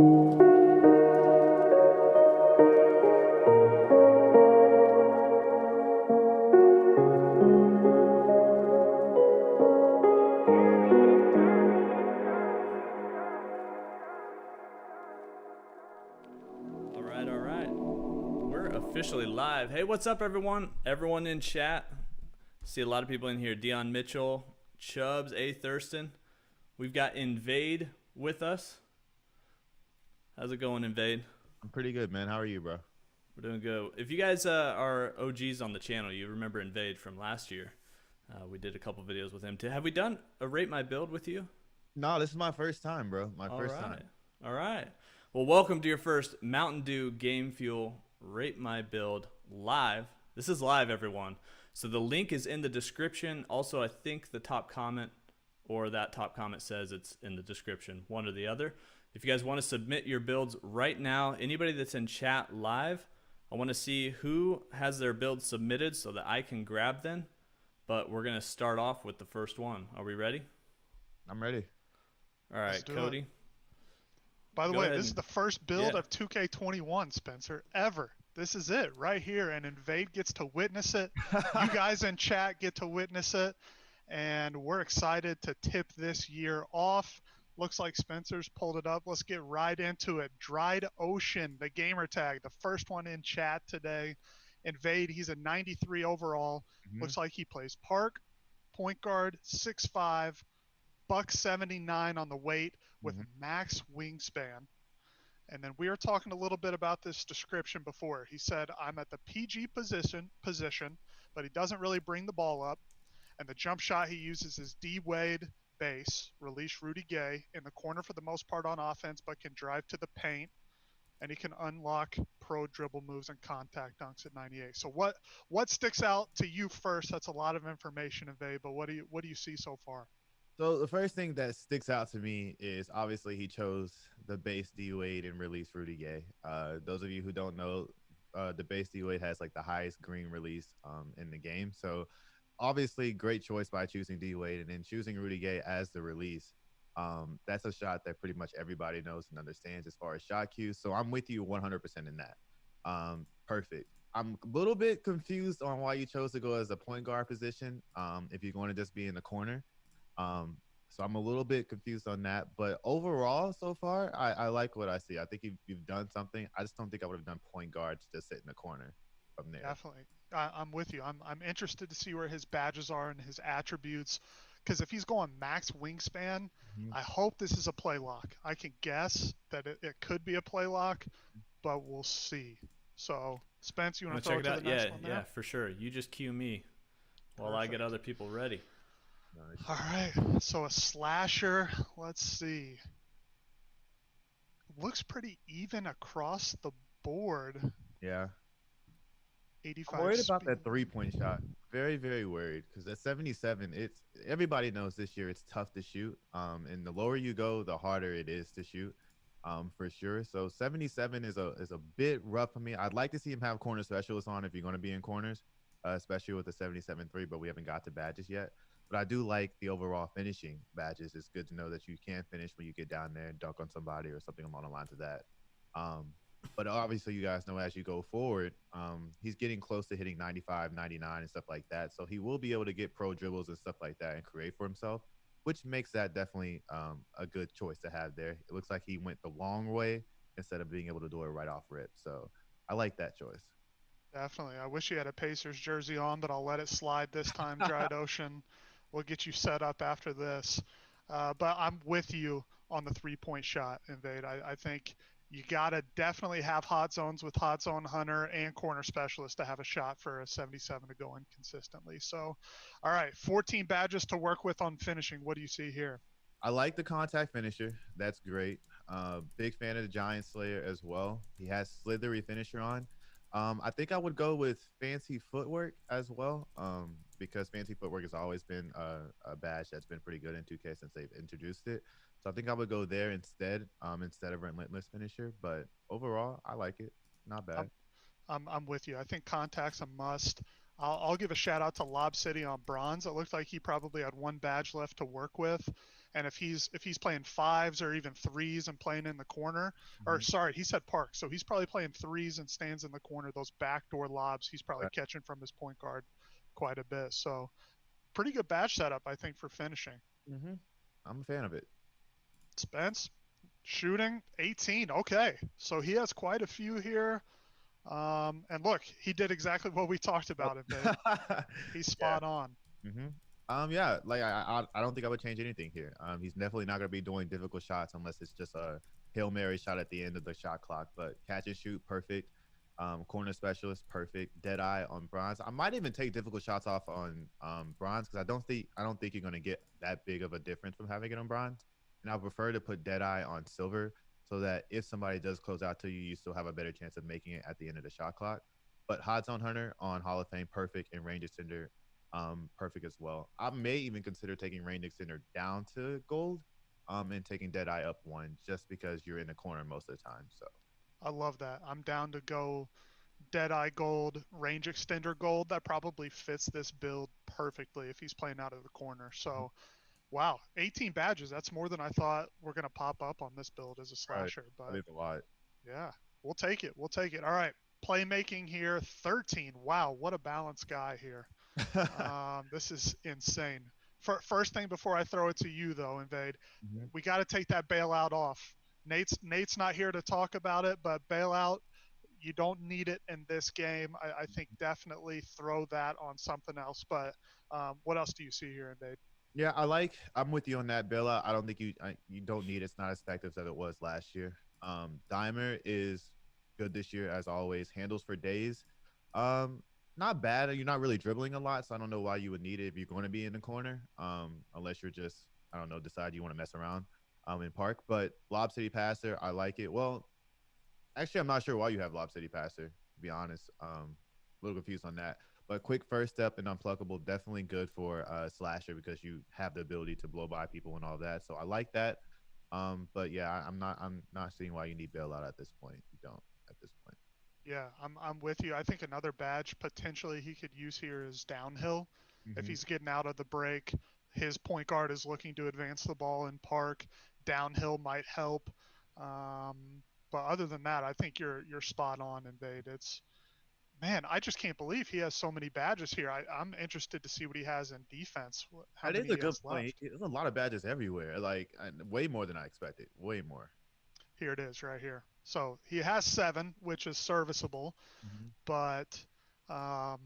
All right. We're officially live. Hey, what's up, everyone? Everyone in chat. See a lot of people in here. Dion Mitchell, Chubbs, A. Thurston. We've got Invade with us. How's it going, Invade? I'm pretty good, man. How are you, bro? We're doing good. If you guys are OGs on the channel, you remember Invade from last year. We did a couple videos with him too. Have we done a Rate My Build with you? No, this is my first time, bro. My first time. All right. Well, welcome to your first Mountain Dew Game Fuel Rate My Build live. This is live, everyone. So the link is in the description. Also, I think the top comment or that top comment says it's in the description, one or the other. If you guys want to submit your builds right now, anybody that's in chat live, I want to see who has their build submitted so that I can grab them. But we're going to start off with the first one. Are we ready? I'm ready. All right, Cody. By the way, this is the first build of 2K21, Spencer, ever. This is it right here, and Invade gets to witness it. You guys in chat get to witness it, and we're excited to tip this year off. Looks like Spencer's pulled it up. Let's get right into it. Dried Ocean, the gamer tag, the first one in chat today. Invade, he's a 93 overall. Looks like he plays Park, point guard, 6'5", buck 79 on the weight with max wingspan. And then we were talking a little bit about this description before. He said, I'm at the PG position, but he doesn't really bring the ball up. And the jump shot he uses is D-Wade base, release Rudy Gay in the corner for the most part on offense, but can drive to the paint. And he can unlock pro dribble moves and contact dunks at 98. So what sticks out to you first? That's a lot of information, Invade, but what do you see so far? So the first thing that sticks out to me is obviously he chose the base D-Wade and release Rudy Gay. Those of you who don't know, the base D-Wade has like the highest green release in the game. So obviously great choice by choosing D-Wade and then choosing Rudy Gay as the release. That's a shot that pretty much everybody knows and understands as far as shot cues. So I'm with you 100% in that. Perfect. I'm a little bit confused on why you chose to go as a point guard position if you're going to just be in the corner. So I'm a little bit confused on that, but overall, so far, I like what I see. I think you've done something. I just don't think I would have done point guard to just sit in the corner from there. Definitely. I'm with you. I'm interested to see where his badges are and his attributes, because if he's going max wingspan, I hope this is a play lock. I can guess that it could be a play lock, but we'll see. So, Spence, you want to throw it to the next one there? Yeah, for sure. You just cue me while I get other people ready. Nice. All right, so a slasher, let's see. Looks pretty even across the board. Yeah. 85 I'm worried speed. about that three-point shot. Very, very worried because at 77, everybody knows this year it's tough to shoot. And the lower you go, the harder it is to shoot, for sure. So 77 is a bit rough for me. I'd like to see him have corner specialists on if you're going to be in corners, especially with the 77-3, but we haven't got to badges yet. But I do like the overall finishing badges. It's good to know that you can finish when you get down there and dunk on somebody or something along the lines of that. But obviously, you guys know as you go forward, he's getting close to hitting 95, 99 and stuff like that. So he will be able to get pro dribbles and stuff like that and create for himself, which makes that definitely a good choice to have there. It looks like he went the long way instead of being able to do it right off rip. So I like that choice. Definitely. I wish he had a Pacers jersey on, but I'll let it slide this time, Dried Ocean. We'll get you set up after this. But I'm with you on the three-point shot, Invade. I think you got to definitely have hot zones with hot zone hunter and corner specialist to have a shot for a 77 to go in consistently. So, all right, 14 badges to work with on finishing. What do you see here? I like the contact finisher. That's great. Big fan of the Giant Slayer as well. He has slithery finisher on. I think I would go with fancy footwork as well, because fancy footwork has always been a badge that's been pretty good in 2K since they've introduced it. So I think I would go there instead of Relentless Finisher. But overall, I like it. Not bad. I'm with you. I think contact's a must. I'll give a shout out to Lob City on bronze. It looked like he probably had one badge left to work with. And if he's playing fives or even threes and playing in the corner, or Mhm. sorry, he said park, so he's probably playing threes and stands in the corner. Those backdoor lobs, he's probably Right. catching from his point guard quite a bit. So pretty good badge setup, I think, for finishing. Mhm. I'm a fan of it. Spence shooting 18. Okay, so he has quite a few here. And look, he did exactly what we talked Yep. about, Invade. He's Yeah. spot on. hmm Yeah, like I don't think I would change anything here. He's definitely not gonna be doing difficult shots unless it's just a Hail Mary shot at the end of the shot clock. But catch and shoot, perfect. Corner specialist, perfect. Dead eye on bronze. I might even take difficult shots off on bronze because I don't think you're gonna get that big of a difference from having it on bronze. And I prefer to put dead eye on silver so that if somebody does close out to you, you still have a better chance of making it at the end of the shot clock. But Hot Zone Hunter on Hall of Fame, perfect, and Range Extender perfect as well. I may even consider taking range extender down to gold, and taking Deadeye up one just because you're in the corner most of the time. So I love that. I'm down to go Deadeye Gold, Range Extender Gold. That probably fits this build perfectly if he's playing out of the corner. Mhm. So, wow, 18 badges. That's more than I thought were going to pop up on this build as a right, slasher. that But is a lot. yeah, we'll take it. We'll take it. All right. Playmaking here, 13. Wow, what a balanced guy here. This is insane. First thing before I throw it to you, though, Invade, Mhm. we got to take that bailout off. Nate's not here to talk about it, but bailout, you don't need it in this game. I think definitely throw that on something else. But what else do you see here, Invade? Yeah, I'm with you on that, Billa. I don't think you don't need it. It's not as effective as it was last year. Dimer is good this year as always. Handles for days. Um, Not bad. You're not really dribbling a lot, so I don't know why you would need it if you're going to be in the corner. Unless you're just I don't know decide you want to mess around. In park, but Lob City Passer, I like it. Well, actually, I'm not sure why you have Lob City Passer. To be honest, a little confused on that. But quick first step and unpluckable, definitely good for slasher because you have the ability to blow by people and all that. So I like that. But yeah, I'm not seeing why you need bailout at this point. You don't at this point. Yeah, I'm with you. I think another badge potentially he could use here is downhill. If Mm-hmm. he's getting out of the break, his point guard is looking to advance the ball in park. Downhill might help. Um, but other than that, I think you're spot on, Invade. It's man, I just can't believe he has so many badges here. I'm interested to see what he has in defense, how That is many a he good has point. left. There's a lot of badges everywhere, like way more than I expected. Way more. Here it is, right here. So he has 7, which is serviceable, Mm-hmm. but um,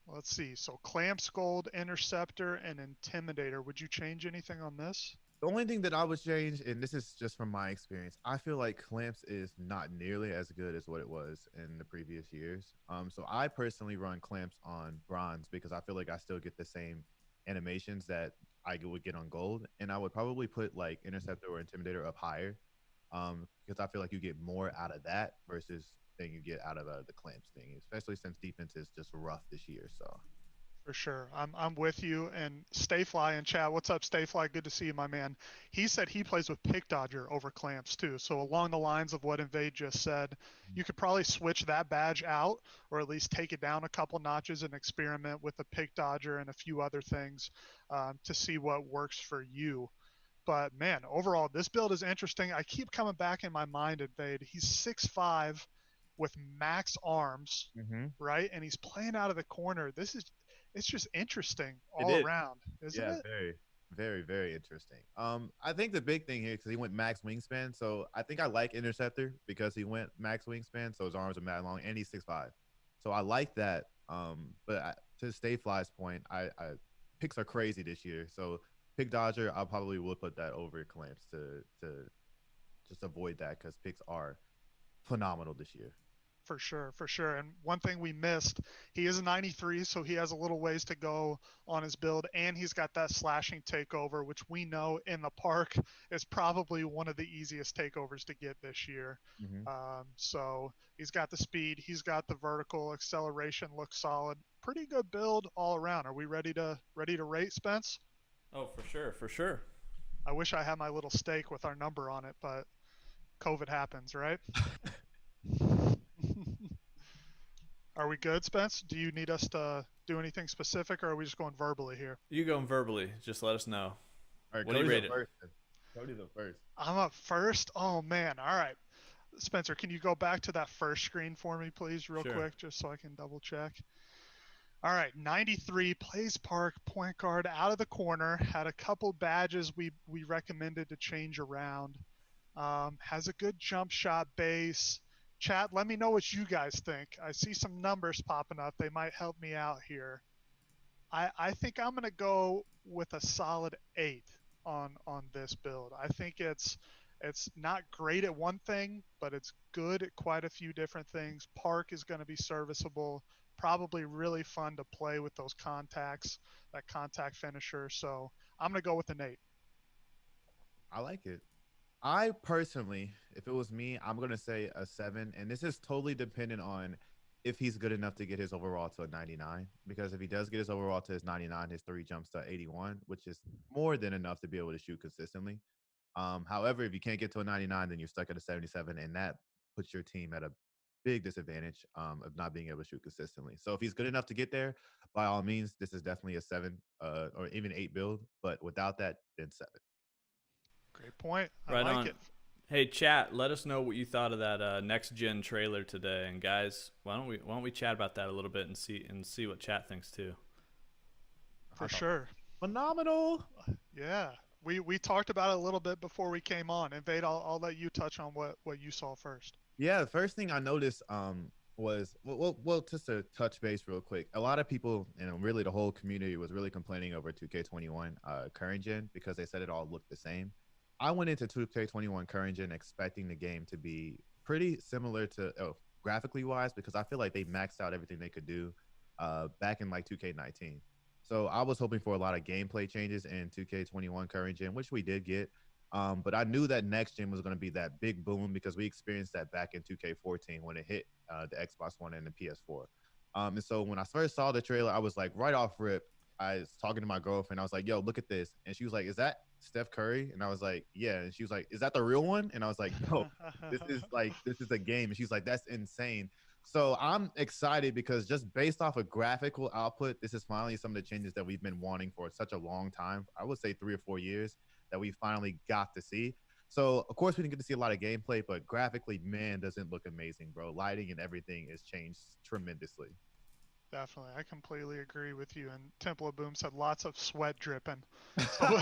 let's see. So Clamps Gold, Interceptor, and Intimidator. Would you change anything on this? The only thing that I would change, and this is just from my experience, I feel like Clamps is not nearly as good as what it was in the previous years. So I personally run Clamps on bronze because I feel like I still get the same animations that I would get on gold, and I would probably put like Interceptor or Intimidator up higher, because I feel like you get more out of that versus than you get out of the Clamps thing, especially since defense is just rough this year. So For sure. I'm with you. And Stayfly in chat. What's up, Stayfly? Good to see you, my man. He said he plays with Pick Dodger over Clamps too. So along the lines of what Invade just said, you could probably switch that badge out or at least take it down a couple notches and experiment with the Pick Dodger and a few other things to see what works for you. But man, overall, this build is interesting. I keep coming back in my mind, Invade. He's 6'5" with max arms, mm-hmm. right? And he's playing out of the corner. It's just interesting It all is. around, isn't Yeah, it? very, very, very interesting. I think the big thing here because he went max wingspan, so I think I like Interceptor because he went max wingspan, so his arms are mad long, and he's 6'5", so I like that. To Stayfly's point, I picks are crazy this year, so pick Dodger, I probably would put that over Clamps to just avoid that because picks are phenomenal this year. For sure, for sure. And one thing we missed, he is a 93, so he has a little ways to go on his build, and he's got that slashing takeover, which we know in the park is probably one of the easiest takeovers to get this year. Mm-hmm. So he's got the speed, he's got the vertical acceleration, looks solid. Pretty good build all around. Are we ready to rate, Spence? Oh, for sure, for sure. I wish I had my little stake with our number on it, but COVID happens, right? Are we good, Spence? Do you need us to do anything specific, or are we just going verbally here? You going verbally. Just let us know. All right, What do you Cody's rate up it? first. Cody's up first. I'm up first. Oh man. All right. Spencer, can you go back to that first screen for me, please, real Sure. quick, just so I can double check? All right, 93 plays park, point guard, out of the corner. Had a couple badges we recommended to change around. Has a good jump shot base. Chat, let me know what you guys think. I see some numbers popping up. They might help me out here. I think I'm gonna go with a solid 8 on this build. I think it's not great at one thing, but it's good at quite a few different things. Park is going to be serviceable, probably really fun to play with those contacts, that contact finisher. So I'm going to go with an 8. I like it. I personally, if it was me, I'm gonna say a 7, and this is totally dependent on if he's good enough to get his overall to a 99. Because if he does get his overall to his 99, his 3 jumps to 81, which is more than enough to be able to shoot consistently. However, if you can't get to a 99, then you're stuck at a 77, and that puts your team at a big disadvantage of not being able to shoot consistently. So if he's good enough to get there, by all means, this is definitely a 7 or even 8 build. But without that, then 7. Great point. I Right like on. it. Hey, chat, let us know what you thought of that next gen trailer today. And guys, why don't we chat about that a little bit and see what chat thinks too. For sure. Phenomenal. Yeah. We talked about it a little bit before we came on. And Vade, I'll let you touch on what you saw first. Yeah, the first thing I noticed was well just to touch base real quick. A lot of people and really the whole community was really complaining over 2K21 current gen because they said it all looked the same. I went into 2K21 current gen expecting the game to be pretty similar to graphically wise because I feel like they maxed out everything they could do back in like 2K19. So I was hoping for a lot of gameplay changes in 2K21 current gen, which we did get. But I knew that next gen was going to be that big boom because we experienced that back in 2K14 when it hit the Xbox One and the PS4. And so when I first saw the trailer, I was like, right off rip, I was talking to my girlfriend. I was like, yo, look at this. And she was like, is that Steph Curry? And I was like, yeah. And she was like, is that the real one? And I was like, no, this is a game. And she's like, that's insane. So I'm excited because just based off of graphical output, this is finally some of the changes that we've been wanting for such a long time. I would say 3 or 4 years that we finally got to see. So of course we didn't get to see a lot of gameplay, but graphically, man, does it look amazing, bro. Lighting and everything has changed tremendously. Definitely. I completely agree with you. And Temple of Boom said lots of sweat dripping. So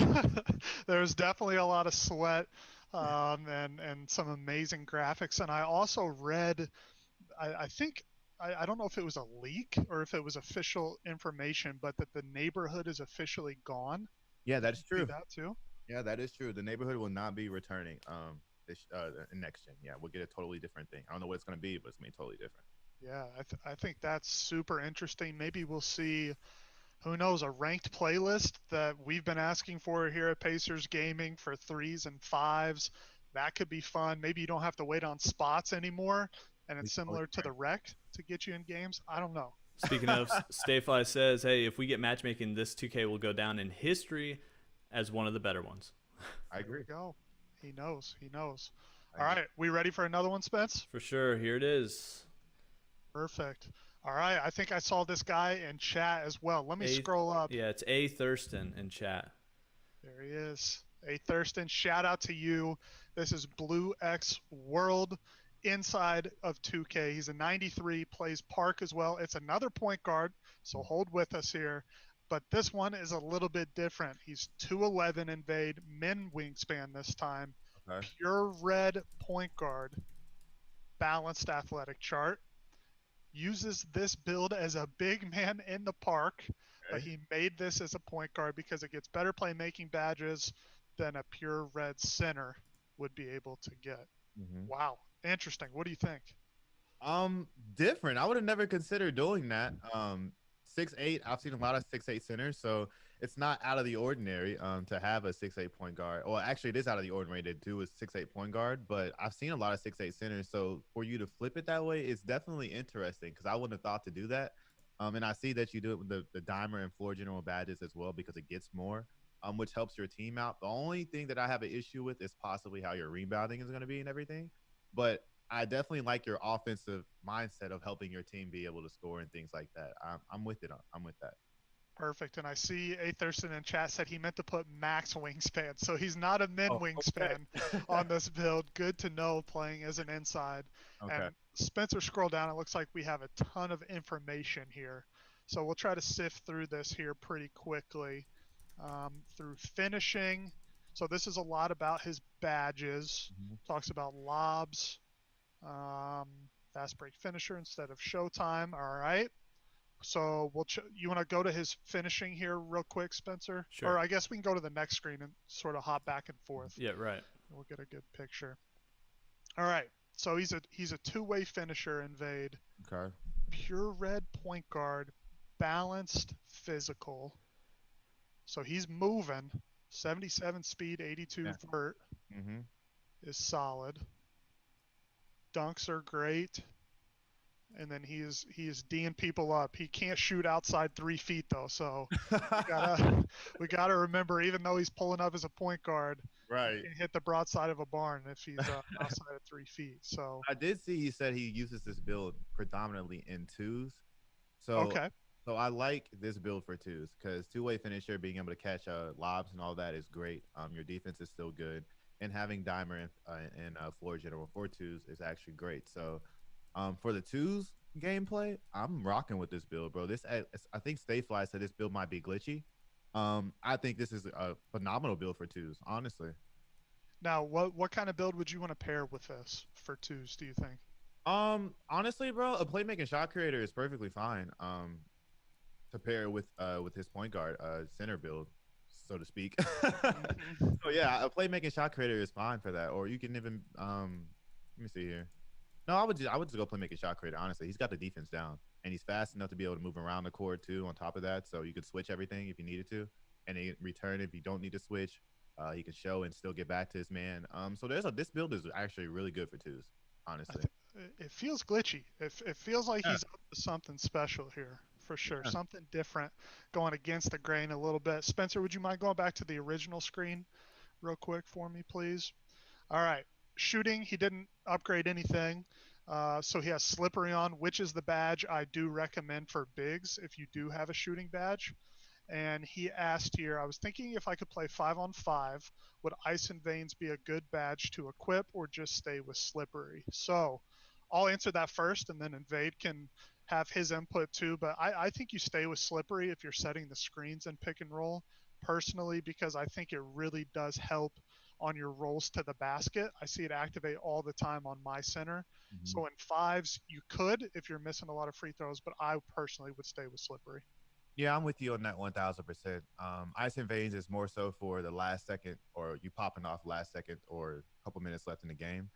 there's definitely a lot of sweat and some amazing graphics. And I also read, I think, I don't know if it was a leak or if it was official information, but that the neighborhood is officially gone. Yeah, Did that you is see true. that too? Yeah, that is true. The neighborhood will not be returning this next gen. Yeah, we'll get a totally different thing. I don't know what it's gonna be, but it's gonna be totally different. Yeah, I think that's super interesting. Maybe we'll see, who knows, a ranked playlist that we've been asking for here at Pacers Gaming for 3s and 5s. That could be fun. Maybe you don't have to wait on spots anymore, and it's similar to the rec to get you in games. I don't know. Speaking of, Stayfly says, hey, if we get matchmaking, this 2K will go down in history as one of the better ones. I agree. There we go. He knows. He knows. All right, we ready for another one, Spence? For sure. Here it is. Perfect. All right, I think I saw this guy in chat as well. Let me scroll up. Yeah, it's A Thurston in chat. There he is. A Thurston, shout out to you. This is Blue X World inside of 2K. He's a 93, plays Park as well. It's another point guard, so hold with us here. But this one is a little bit different. He's 2'11 invade, min wingspan this time. Okay. Pure red point guard, balanced athletic chart. Uses this build as a big man in the park, but he made this as a point guard because it gets better playmaking badges than a pure red center would be able to get. Wow, interesting. What do you think? Different. I would have never considered doing that. 6'8". I've seen a lot of 6'8" centers, so it's not out of the ordinary to have a 6'8" point guard. Well, actually, it is out of the ordinary to do a 6'8" point guard, but I've seen a lot of 6'8" centers. So for you to flip it that way, it's definitely interesting because I wouldn't have thought to do that. And I see that you do it with the dimer and floor general badges as well because it gets more, which helps your team out. The only thing that I have an issue with is possibly how your rebounding is going to be and everything. But I definitely like your offensive mindset of helping your team be able to score and things like that. I'm with it. I'm with that. Perfect. And I see A Thurston in chat said he meant to put max wingspan. So he's not a min Oh, wingspan okay. on this build. Good to know playing as an inside. Okay. And Spencer, scroll down. It looks like we have a ton of information here. So we'll try to sift through this here pretty quickly through finishing. So this is a lot about his badges. Talks about lobs, fast break finisher instead of showtime. All right. So you want to go to his finishing here real quick, Spencer? Sure. Or I guess we can go to the next screen and sort of hop back and forth. Yeah, right. We'll get a good picture. All right. So he's a two-way finisher, Invade. Okay. Pure red point guard, balanced physical. So he's moving. 77 speed, 82 vert is solid. Dunks are great. And then he is D'ing people up. He can't shoot outside 3 feet though, so we gotta remember, even though he's pulling up as a point guard, right, he can hit the broadside of a barn if he's outside of 3 feet. So I did see he said he uses this build predominantly in twos. So okay. So I like this build for twos because two-way finisher, being able to catch lobs and all that is great. Your defense is still good, and having Dimer and floor general for twos is actually great. So for the twos gameplay, I'm rocking with this build, bro. I think Stayfly said this build might be glitchy. I think this is a phenomenal build for twos, honestly. Now, what kind of build would you want to pair with this for twos, do you think? Honestly, bro, a playmaking shot creator is perfectly fine. To pair with his point guard center build, so to speak. So yeah, a playmaking shot creator is fine for that. Or you can even let me see here. No, I would just go playmaking shot creator. Honestly, he's got the defense down, and he's fast enough to be able to move around the court too. On top of that, so you could switch everything if you needed to, and in return, if you don't need to switch, he can show and still get back to his man. So this build is actually really good for twos. Honestly, it feels glitchy. It feels like he's up to something special here. For sure. Yeah. Something different, going against the grain a little bit. Spencer, would you mind going back to the original screen real quick for me, please? All right. Shooting, he didn't upgrade anything. So he has slippery on, which is the badge I do recommend for bigs if you do have a shooting badge. And he asked here, I was thinking if I could play 5-on-5, would Ice and Veins be a good badge to equip or just stay with slippery? So I'll answer that first, and then Invade can have his input too. But I think you stay with slippery if you're setting the screens and pick and roll, personally, because I think it really does help on your rolls to the basket. I see it activate all the time on my center. So in fives, you could if you're missing a lot of free throws, but I personally would stay with slippery. Yeah, I'm with you on that 1,000%. Ice and Veins is more so for the last second, or you popping off last second, or a couple minutes left in the game.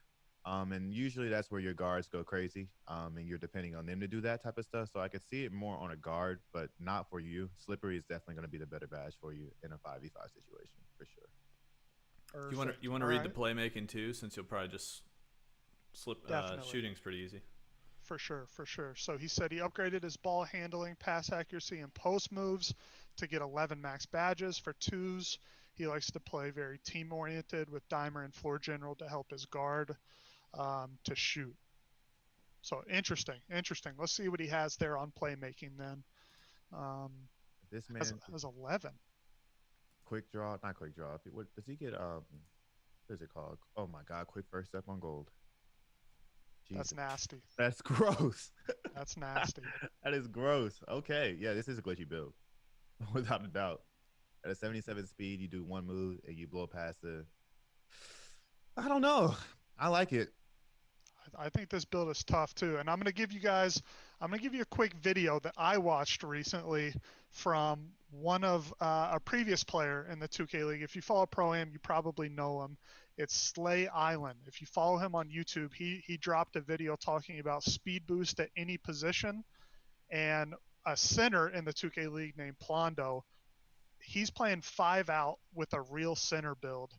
And usually that's where your guards go crazy, and you're depending on them to do that type of stuff. So I could see it more on a guard, but not for you. Slippery is definitely going to be the better badge for you in a 5v5 situation, for sure. Perfect. You want to read the playmaking too, since you'll probably just slip. Shooting's pretty easy. For sure, for sure. So he said he upgraded his ball handling, pass accuracy, and post moves to get 11 max badges. For twos, he likes to play very team-oriented with Dimer and Floor General to help his guard to shoot. So interesting. Let's see what he has there on playmaking then. This man has 11. Quick draw, not quick draw. What does he get? What is it called? Oh my God! Quick first step on gold. Jesus. That's nasty. That's gross. That's nasty. That is gross. Okay, yeah, this is a glitchy build, without a doubt. At a 77 speed, you do one move and you blow past the. I don't know. I like it. I think this build is tough too, and I'm gonna give you a quick video that I watched recently from one of a previous player in the 2K League. If you follow Pro-Am, you probably know him. It's Slay Island. If you follow him on YouTube, he dropped a video talking about speed boost at any position, and a center in the 2K League named Plondo, he's playing 5 out with a real center build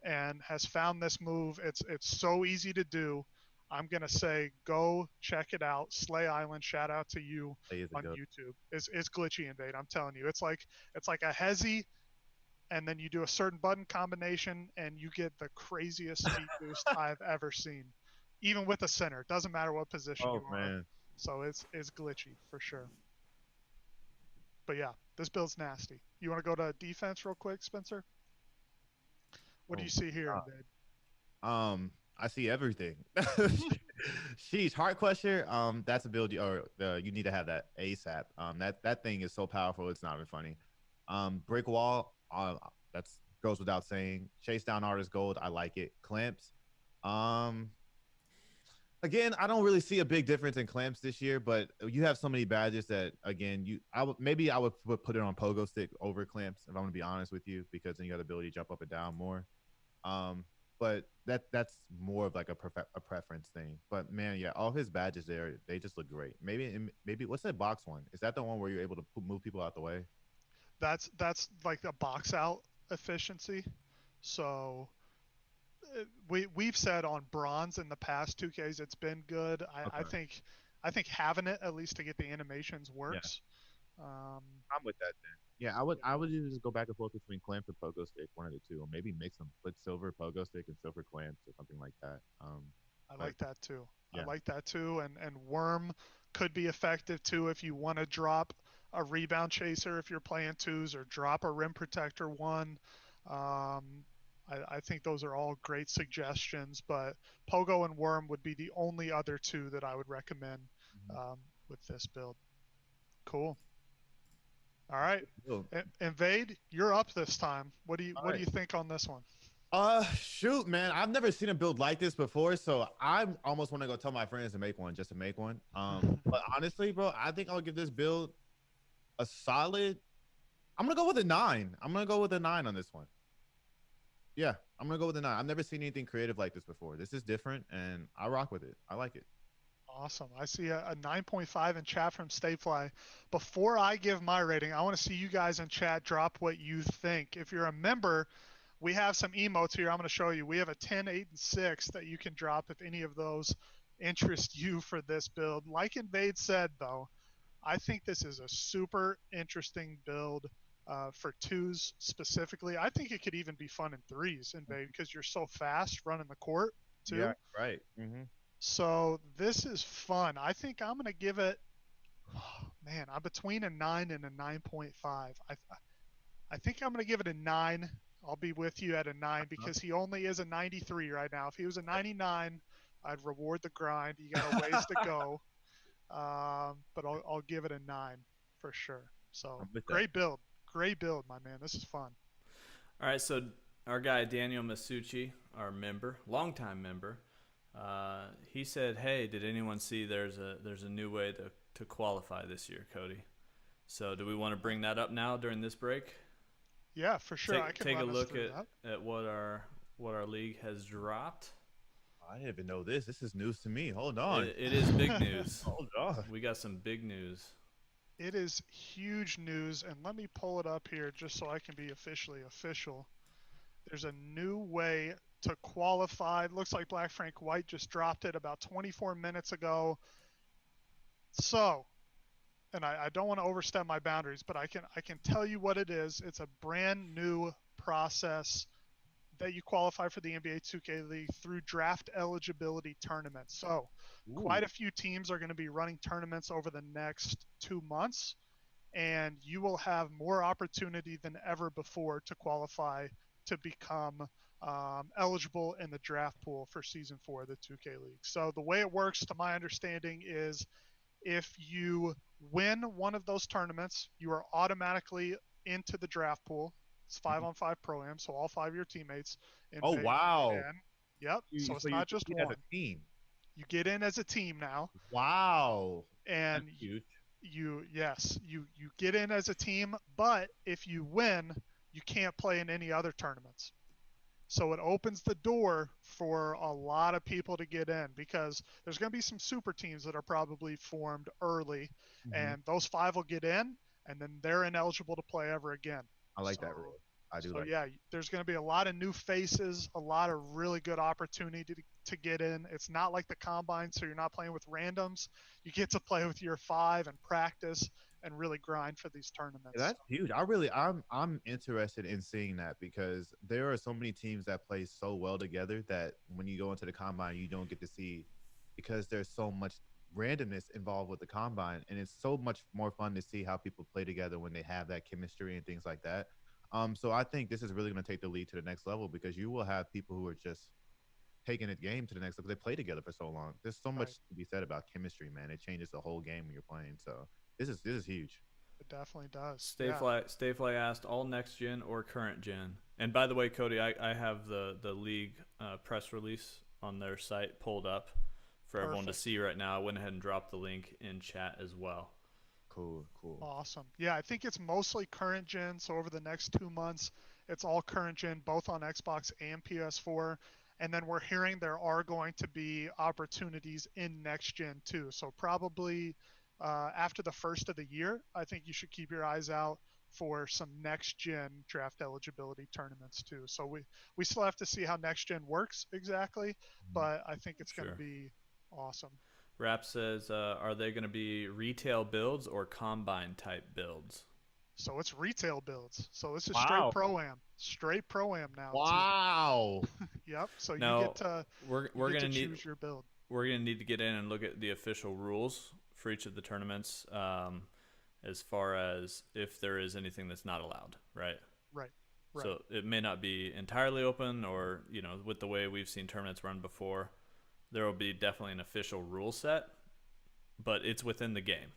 and has found this move. It's so easy to do. I'm going to say go check it out. Slay Island, shout out to you on YouTube. It's glitchy Invade, I'm telling you. It's like a hezi, and then you do a certain button combination and you get the craziest speed boost I've ever seen. Even with a center. Doesn't matter what position you are. So it's glitchy for sure. Oh man. So it's glitchy for sure. 'Cause he could, there's a this build is actually really good for twos. Honestly, Definitely. this man. Quick draw, not quick draw. Does he get? But yeah, this build's nasty. You want to go to defense real quick, Spencer? What do Oh you see here, my Invade? God. I see everything. Sheesh, Heart Crusher. That's a build you need to have that ASAP. That thing is so powerful. It's not even funny. Brick Wall. That's goes without saying. Chase Down Artist Gold. I like it. Clamps. Um, Again, I don't really see a big difference in clamps this year, but you have so many badges that again, I would put it on pogo stick over clamps if I'm gonna be honest with you, because then you have the ability to jump up and down more. Um, but that's more of like a preference thing. But man, yeah, all his badges there, they just look great. Maybe what's that box one? Is that the one where you're able to move people out the way? That's like a box out efficiency. So we've said on bronze in the past 2Ks it's been good. I Okay. think I think having it at least to get the animations Yeah, works. Um, I'm with that then. Yeah, I would just go back and forth between clamp and pogo stick, one of the two, or maybe mix them, put silver pogo stick and silver clamps or something like that. I But like that too. I yeah, like that too. And worm could be effective too if you want to drop a rebound chaser if you're playing twos, or drop a rim protector one. I think those are all great suggestions, but Pogo and Worm would be the only other two that I would recommend mhm. um, with this build. Cool. All right, Cool. Invade, you're up this time. All What do right. you think on this one? Shoot, man, I've never seen a build like this before, so I almost want to go tell my friends to make one just to make one. But honestly, bro, I think I'll give this build a solid. I'm gonna go with a 9. I'm gonna go with a 9 on this one. Yeah, I'm gonna go with a 9. I've never seen anything creative like this before. This is different, and I rock with it. I like it. Awesome. I see a 9.5 in chat from Stayfly. Before I give my rating, I want to see you guys in chat drop what you think. If you're a member, we have some emotes here I'm going to show you. We have a 10, 8, and 6 that you can drop if any of those interest you for this build. Like Invade said, though, I think this is a super interesting build for twos specifically. I think it could even be fun in threes, Invade, because you're so fast running the court, Yeah, too. right. Mm-hmm. So this is fun. I think I'm going to give it, oh, man, I'm between a 9 and a 9.5. I think I'm going to give it a 9. I'll be with you at a 9 because he only is a 93 right now. If he was a 99, I'd reward the grind. You got a ways to go. But I'll give it a 9 for sure. So I'm with that. great build. Great build, my man. This is fun. All right, so our guy Daniel Masucci, our member, longtime member, he said, "Hey, did anyone see there's a new way to qualify this year, Cody? So do we want to bring that up now during this break? Yeah, for sure. I can Take a run us look through that. at what our league has dropped. I didn't even know this. This is news to me. Hold on. It is big news. Hold on. We got some big news. It is huge news, and let me pull it up here just so I can be officially official. There's a new way to qualify. It looks like Black Frank White just dropped it about 24 minutes ago. So, and I don't want to overstep my boundaries, but I can tell you what it is. It's a brand new process that you qualify for the NBA 2K League through draft eligibility tournaments. So, Ooh. quite a few teams are going to be running tournaments over the next 2 months, and you will have more opportunity than ever before to qualify to become eligible in the draft pool for season 4 of the 2K League. So the way it works, to my understanding, is if you win one of those tournaments, you are automatically into the draft pool. It's 5-on-5 pro-am, so all 5 of your teammates Oh invade wow. in. Yep. So So it's you not just compete as one. a team. You get in as a team now, Wow. That's and huge. you get in as a team, but if you win, you can't play in any other tournaments. So it opens the door for a lot of people to get in, because there's going to be some super teams that are probably formed early, Mm-hmm. and those 5 will get in, and then they're ineligible to play ever again. I like So that rule. I do so like. yeah, there's going to be a lot of new faces, a lot of really good opportunity to get in. It's not like the combine, so you're not playing with randoms. You get to play with your 5 and practice and really grind for these Yeah, tournaments. that's huge. I'm interested in seeing that because there are so many teams that play so well together that when you go into the combine, you don't get to see because there's so much randomness involved with the combine, and it's so much more fun to see how people play together when they have that chemistry and things like that. So I think this is really going to take the league to the next level because you will have people who are just taking a game to the next level. They play together for so long. There's so much Right. to be said about chemistry, man. It changes the whole game when you're playing. So this is huge. It definitely does. Stay Yeah. fly. Stay fly asked all next gen or current gen. And by the way, Cody, I have the league press release on their site pulled up for everyone to Perfect. see right now. I went ahead and dropped the link in chat as well. Cool, cool. Awesome. Yeah, I think it's mostly current gen. So over the next 2 months, it's all current gen, both on Xbox and PS4. And then we're hearing there are going to be opportunities in next gen too. So probably after the first of the year, I think you should keep your eyes out for some next gen draft eligibility tournaments too. So we still have to see how next gen works exactly, Mhm. but I think it's going to Sure. be awesome. Rap says, are they going to be retail builds or combine type builds? So it's retail builds. So this is straight Wow. pro am, straight pro am now too. Wow. Yep. So Now, we're you we're get to gonna need choose your build. we're gonna need to get in and look at the official rules for each of the tournaments, as far as if there is anything that's not allowed, right? Right. Right. So it may not be entirely open, or with the way we've seen tournaments run before, there will be definitely an official rule set, but it's within the game.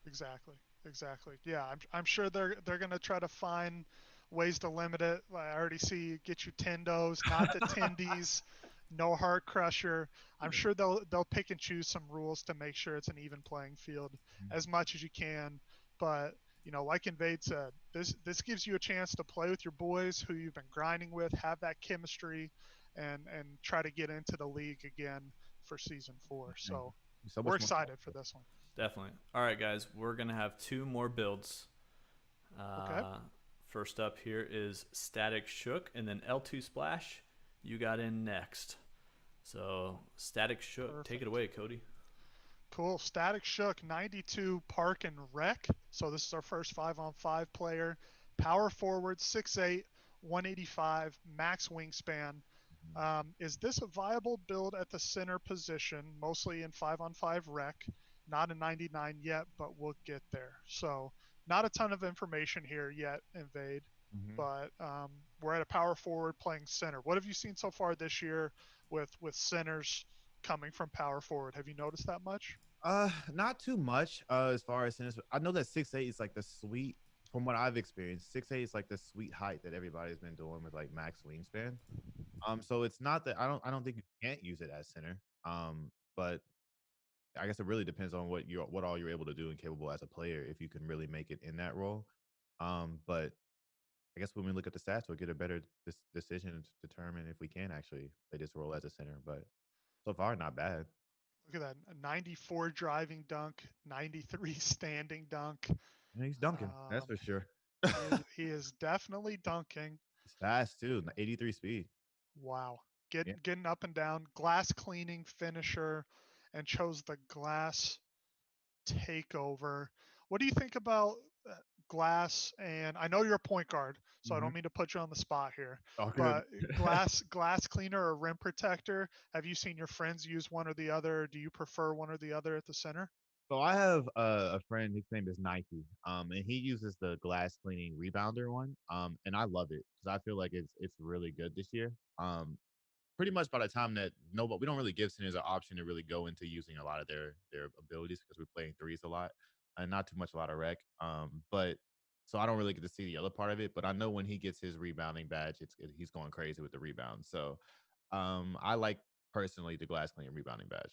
Exactly. Exactly. Yeah. I'm sure they're gonna try to find ways to limit it. I already see get you tendos, not the tendies, no heart crusher. I'm sure they'll pick and choose some rules to make sure it's an even playing field as much as you can. But like Invade said, this gives you a chance to play with your boys who you've been grinding with, have that chemistry, and try to get into the league again for season 4. Thank So you. So we're much more. excited for this one. Definitely. All right, guys, we're gonna have two more builds. Okay. Uh, First up here is Static Shook, and then L2 Splash. You got in next. So Static Shook, take it Perfect. away, Cody. Cool. Static Shook 92 Park and Rec. So this is our first 5-on-5 player. Power forward 6'8", 185, max wingspan. Is this a viable build at the center position, mostly in 5-on-5 rec? Not a 99 yet, but we'll get there. So not a ton of information here yet, Invade, Mm-hmm. but we're at a power forward playing center. What have you seen so far this year with centers coming from power forward? Have you noticed that much? Not too much. As far as tennis, I know that 6'8" is like the sweet. From what I've experienced, 6'8" is like the sweet height that everybody's been doing with like max wingspan. So it's not that I don't think you can't use it as center. But I guess it really depends on what all you're able to do and capable as a player if you can really make it in that role. But I guess when we look at the stats, we'll get a better decision to determine if we can actually play this role as a center. But so far, not bad. Look at that, a 94 driving dunk, 93 standing dunk. Yeah, he's dunking, that's Um, for sure. he is definitely dunking. He's fast too, 83 speed. Wow, Yeah. getting up and down, glass cleaning finisher, and chose the glass takeover. What do you think about uh, glass? And I know you're a point guard, so I Hmm. don't mean to put you on the spot here, All good. but glass cleaner or rim protector. Have you seen your friends use one or the other? Do you prefer one or the other at the center? So I have a friend. His name is Nike. And he uses the glass cleaning rebounder one. And I love it because I feel like it's really good this year. Pretty much by the time that we don't really give centers an option to really go into using a lot of their abilities because we're playing threes a lot and not too much a lot of rec. But so I don't really get to see the other part of it. But I know when he gets his rebounding badge, he's going crazy with the rebound. So I like personally the glass cleaning rebounding badge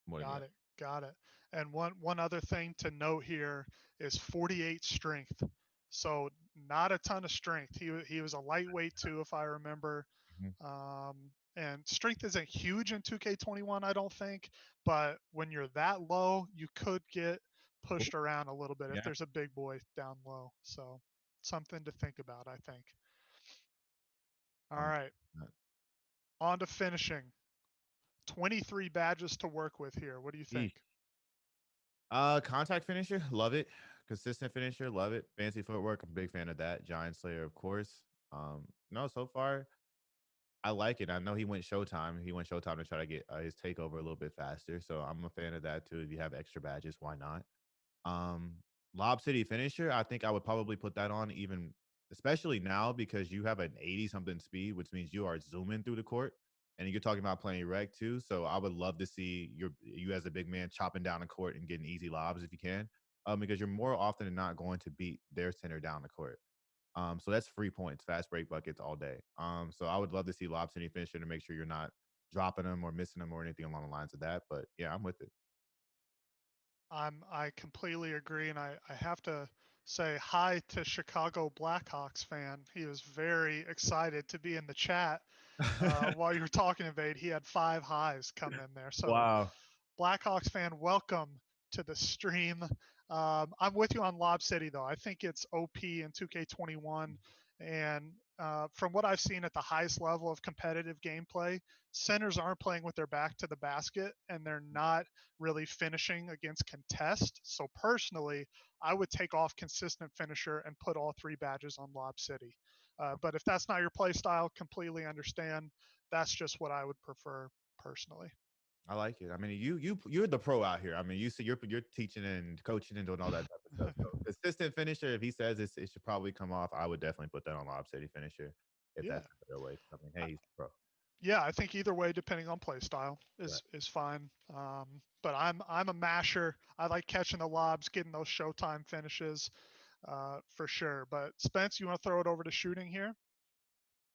more than the Got other. it. Got it. And one other thing to note here is 48 strength. So not a ton of strength. He was a lightweight too, if I remember. Mhm. And strength isn't huge in 2K21, I don't think. But when you're that low, you could get Cool. pushed around a little bit if Yeah. there's a big boy down low. So something to think about, I think. All Um, right, on to finishing. 23 badges to work with here. What do you think? Yeesh. Contact finisher, love it. Consistent finisher, love it. Fancy footwork, I'm a big fan of that. Giant Slayer, of course. No, so far I like it. I know he went Showtime. He went Showtime to try to get his takeover a little bit faster. So I'm a fan of that too. If you have extra badges, why not? Um, Lob City finisher, I think I would probably put that on even, especially now because you have an 80 something speed, which means you are zooming through the court. And you're talking about playing rec too. So I would love to see you as a big man chopping down the court and getting easy lobs if you can. Because you're more often than not going to beat their center down the court. So that's free points, fast break buckets all day. So I would love to see Lob City finisher to make sure you're not dropping them or missing them or anything along the lines of that. But yeah, I'm with it. I completely agree, and I have to say hi to Chicago Blackhawks fan. He was very excited to be in the chat while you were talking, Invade. He had 5 highs come in there. So Wow. Blackhawks fan, welcome to the stream. I'm with you on Lob City though. I think it's OP in 2K21, and from what I've seen at the highest level of competitive gameplay, centers aren't playing with their back to the basket, and they're not really finishing against contest. So personally, I would take off consistent finisher and put all 3 badges on Lob City. But if that's not your play style, completely understand. That's just what I would prefer personally. I like it. I mean, you're the pro out here. I mean, you see, you're teaching and coaching and doing all that type of stuff. So consistent finisher, if he says it should probably come off, I would definitely put that on Lob City finisher if Yeah. that's the better way. 'Cause I mean, hey, he's pro. Yeah, I think either way, depending on play style, Right. is fine. But I'm a masher. I like catching the lobs, getting those showtime finishes, for sure. But Spence, you want to throw it over to shooting here,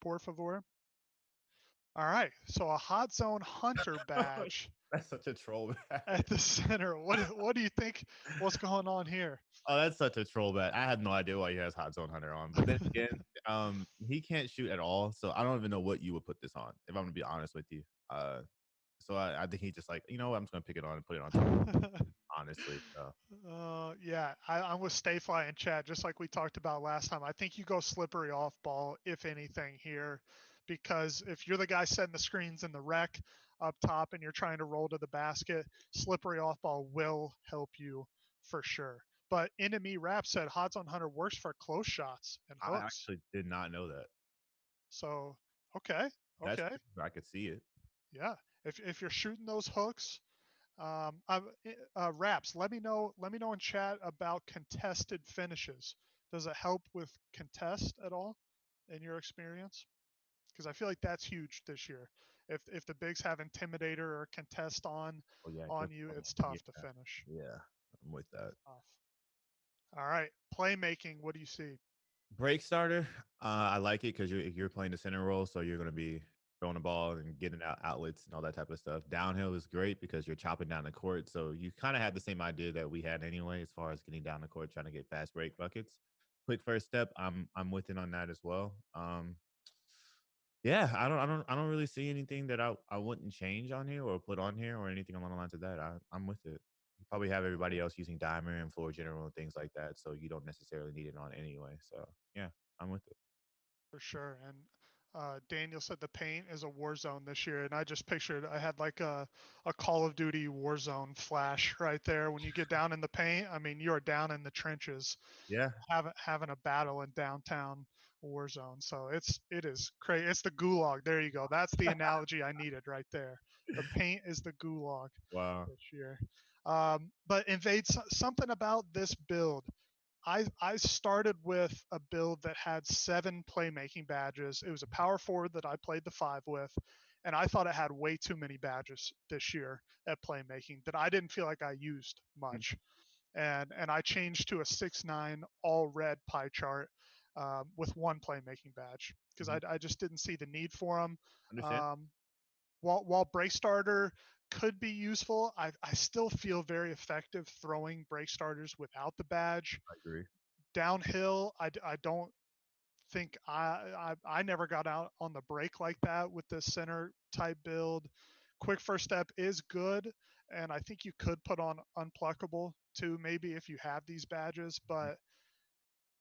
por favor? All right. So a hot zone hunter badge That's such a troll at badge. the center. What do you think? What's going on here? Oh, that's such a troll badge. I have no idea why he has Hot Zone Hunter on. But then again, he can't shoot at all, so I don't even know what you would put this on. If I'm gonna be honest with you, so I think he just like, you know what, I'm just gonna pick it on and put it on top. Honestly, so. Yeah, I'm with Stayfly in chat, just like we talked about last time. I think you go slippery off ball, if anything, here, because if you're the guy setting the screens in the rec up top and you're trying to roll to the basket, slippery off ball will help you for sure. But Enemy Rap said Hot Zone Hunter works for close shots and I hooks. actually did not know that. So, okay, That's okay, I could see it. yeah. If you're shooting those hooks, Raps, let me know. Let me know in chat about contested finishes. Does it help with contest at all, in your experience? Because I feel like that's huge this year. If the bigs have intimidator or contest Oh yeah, on good you, point. it's tough to Yeah, finish. yeah, I'm with that. It's tough. All right, playmaking. What do you see? Break starter, I like it because you're playing the center role, so you're gonna be throwing the ball and getting out outlets and all that type of stuff. Downhill is great because you're chopping down the court, so you kind of have the same idea that we had anyway, as far as getting down the court, trying to get fast break buckets. Quick first step, I'm with it on that as well. Yeah, I don't really see anything that I wouldn't change on here or put on here or anything along the lines of that. I'm with it. You probably have everybody else using dimer and floor general and things like that, so you don't necessarily need it on anyway. So yeah, I'm with it. For sure. And Daniel said the paint is a war zone this year, and I just pictured I had like a Call of Duty war zone flash right there. When you get down in the paint, I mean, you are down in the trenches, Yeah, having a battle in downtown war zone. So it is crazy. It's the gulag. There you go. That's the analogy I needed right there. The paint is the gulag wow. this year. But Invade, something about this build. I started with a build that had 7 playmaking badges. It was a power forward that I played the 5 with, and I thought it had way too many badges this year at playmaking that I didn't feel like I used Mm, much. And I changed to a 6-9 all red pie chart with 1 playmaking badge because mhm. I just didn't see the need for them. Understand? Um, while break starter could be useful, I still feel very effective throwing break starters without the badge. I agree. Downhill, I don't think I never got out on the break like that with the center type build. Quick first step is good, and I think you could put on unpluckable too, maybe if you have these badges, but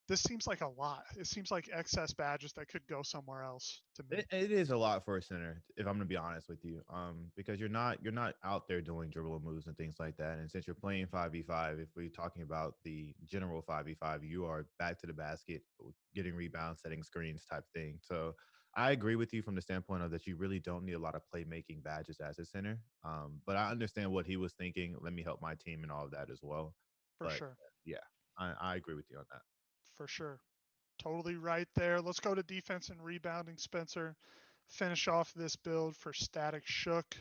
this seems like a lot. It seems like excess badges that could go somewhere else to me. It is a lot for a center, if I'm gonna be honest with you. Because you're not out there doing dribble moves and things like that. And since you're playing 5v5, if we're talking about the general 5v5, you are back to the basket, getting rebounds, setting screens type thing. So I agree with you from the standpoint of that you really don't need a lot of playmaking badges as a center. But I understand what he was thinking. Let me help my team and all of that as well. For But sure. yeah, I agree with you on that. For sure. Totally right there. Let's go to defense and rebounding, Spencer. Finish off this build for Static Shook.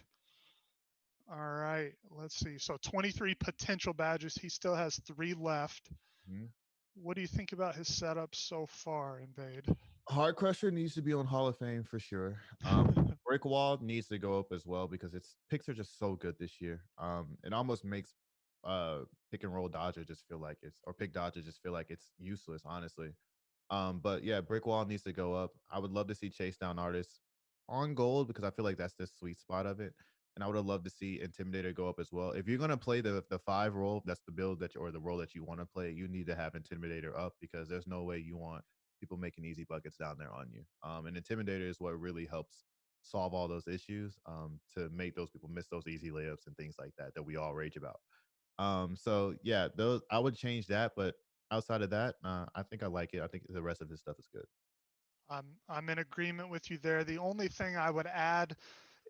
All right, let's see. So 23 potential badges. He still has 3 left. Mm-hmm. What do you think about his setup so far, Invade? Hard Crusher needs to be on Hall of Fame for sure. Brick Wall needs to go up as well because its picks are just so good this year. It almost makes pick and roll Dodger just feel like it's or pick Dodger just feel like it's useless, honestly. But yeah, Brick Wall needs to go up. I would love to see Chase Down Artists on gold because I feel like that's the sweet spot of it. And I would have loved to see Intimidator go up as well. If you're gonna play the 5 role, that's the build that or the role that you want to play, you need to have Intimidator up because there's no way you want people making easy buckets down there on you. And Intimidator is what really helps solve all those issues to make those people miss those easy layups and things like that that we all rage about. So yeah, those I would change that, but outside of that, I think I like it. I think the rest of his stuff is good. I'm in agreement with you there. The only thing I would add,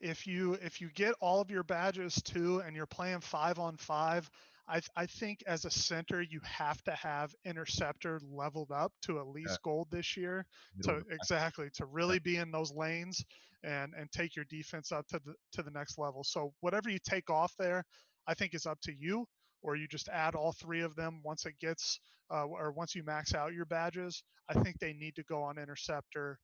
if you get all of your badges too, and you're playing 5-on-5, I think as a center you have to have interceptor leveled up to at Yeah, least gold this year middle of to the exactly to pack. really be in those lanes and take your defense up to the next level. So whatever you take off there, I think is up to you, or you just add all 3 of them once it gets or once you max out your badges. I think they need to go on interceptor